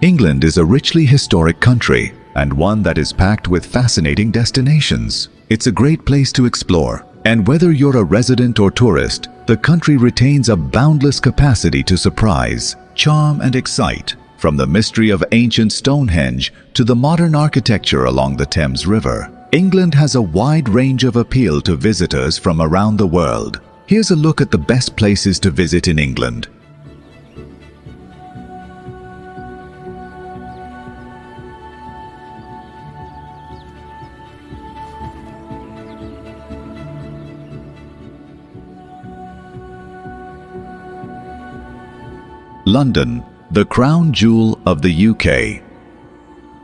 England is a richly historic country, and one that is packed with fascinating destinations. It's a great place to explore, and whether you're a resident or tourist, the country retains a boundless capacity to surprise, charm, and excite. From the mystery of ancient Stonehenge to the modern architecture along the Thames River, England has a wide range of appeal to visitors from around the world. Here's a look at the best places to visit in England. London, the crown jewel of the UK.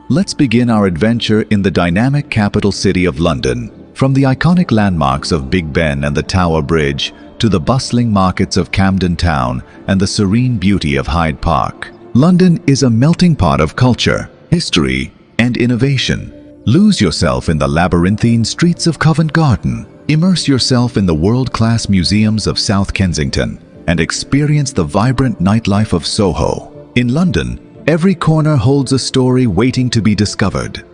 Let's begin our adventure in the dynamic capital city of London. From the iconic landmarks of Big Ben and the Tower Bridge to the bustling markets of Camden Town and the serene beauty of Hyde Park, London is a melting pot of culture, history, and innovation. Lose yourself in the labyrinthine streets of Covent Garden. Immerse yourself in the world-class museums of South Kensington and experience the vibrant nightlife of Soho. In London, every corner holds a story waiting to be discovered.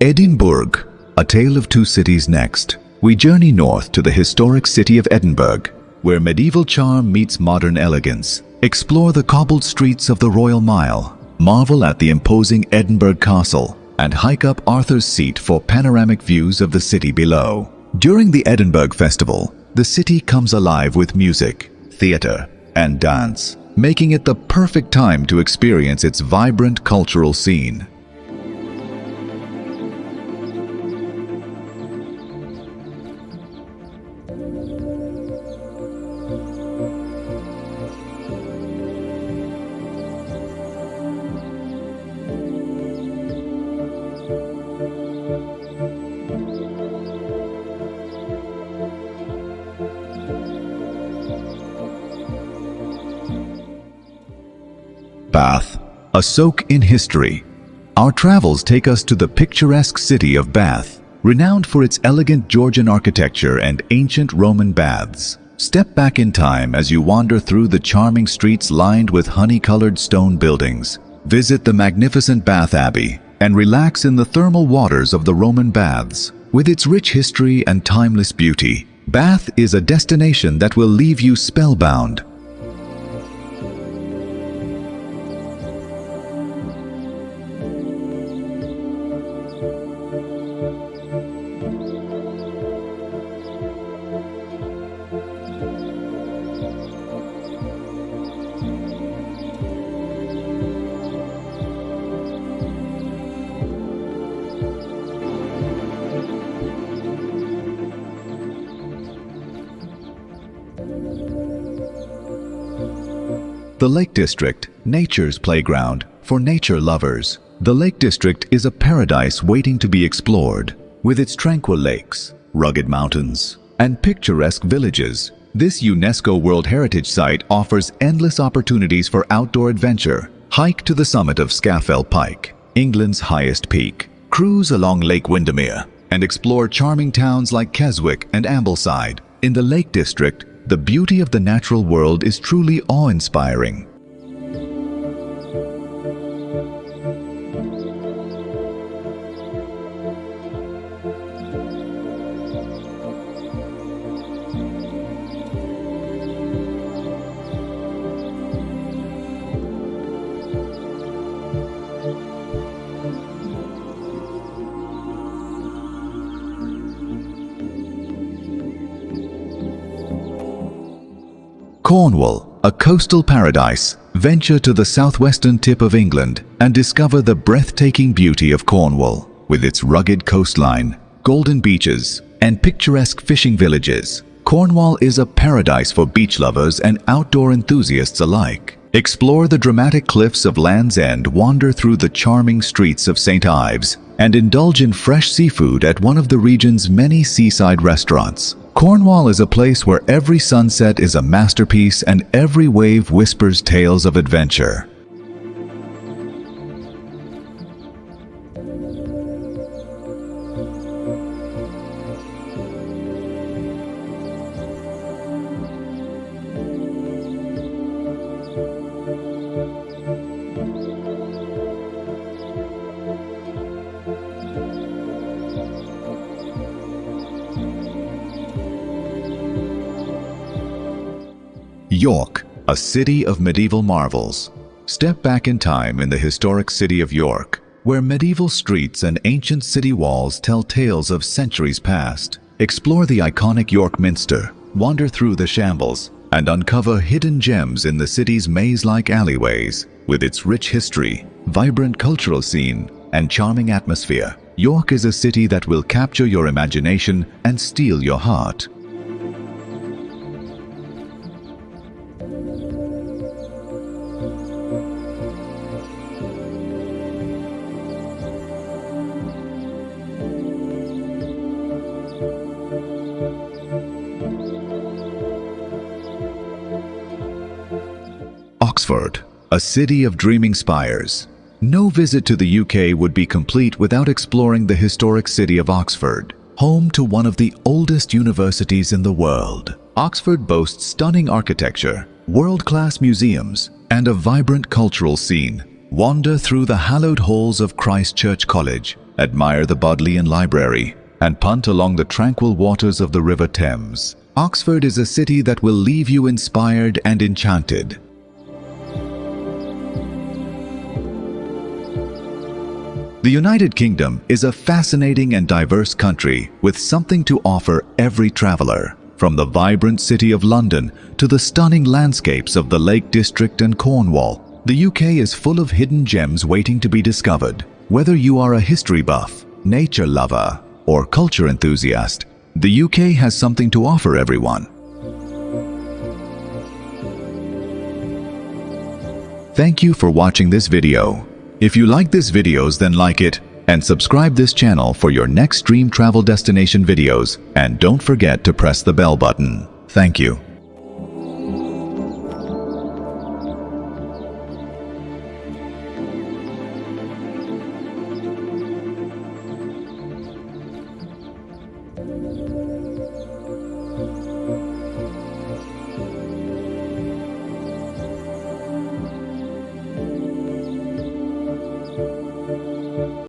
Edinburgh, a tale of two cities next. We journey north to the historic city of Edinburgh, where medieval charm meets modern elegance. Explore the cobbled streets of the Royal Mile, marvel at the imposing Edinburgh Castle, and hike up Arthur's Seat for panoramic views of the city below. During the Edinburgh Festival, the city comes alive with music, theatre, and dance, making it the perfect time to experience its vibrant cultural scene. Bath, a soak in history. Our travels take us to the picturesque city of Bath, renowned for its elegant Georgian architecture and ancient Roman baths. Step back in time as you wander through the charming streets lined with honey-colored stone buildings. Visit the magnificent Bath Abbey and relax in the thermal waters of the Roman baths. With its rich history and timeless beauty, Bath is a destination that will leave you spellbound. The Lake District, nature's playground for nature lovers. The Lake District is a paradise waiting to be explored. With its tranquil lakes, rugged mountains, and picturesque villages, this UNESCO World Heritage Site offers endless opportunities for outdoor adventure. Hike to the summit of Scafell Pike, England's highest peak. Cruise along Lake Windermere and explore charming towns like Keswick and Ambleside. In the Lake District, the beauty of the natural world is truly awe-inspiring. Cornwall, a coastal paradise. Venture to the southwestern tip of England and discover the breathtaking beauty of Cornwall. With its rugged coastline, golden beaches, and picturesque fishing villages, Cornwall is a paradise for beach lovers and outdoor enthusiasts alike. Explore the dramatic cliffs of Land's End, wander through the charming streets of St. Ives, and indulge in fresh seafood at one of the region's many seaside restaurants. Cornwall is a place where every sunset is a masterpiece and every wave whispers tales of adventure. York, a city of medieval marvels. Step back in time in the historic city of York, where medieval streets and ancient city walls tell tales of centuries past. Explore the iconic York Minster, wander through the shambles, and uncover hidden gems in the city's maze-like alleyways. With its rich history, vibrant cultural scene, and charming atmosphere, York is a city that will capture your imagination and steal your heart. Oxford, a city of dreaming spires. No visit to the UK would be complete without exploring the historic city of Oxford, home to one of the oldest universities in the world. Oxford boasts stunning architecture, world-class museums, and a vibrant cultural scene. Wander through the hallowed halls of Christ Church College, admire the Bodleian Library, and punt along the tranquil waters of the River Thames. Oxford is a city that will leave you inspired and enchanted. The United Kingdom is a fascinating and diverse country with something to offer every traveler. From the vibrant city of London to the stunning landscapes of the Lake District and Cornwall, the UK is full of hidden gems waiting to be discovered. Whether you are a history buff, nature lover, or culture enthusiast, the UK has something to offer everyone. Thank you for watching this video. If you like this videos, then like it and subscribe this channel for your next dream travel destination videos, and don't forget to press the bell button. Thank you.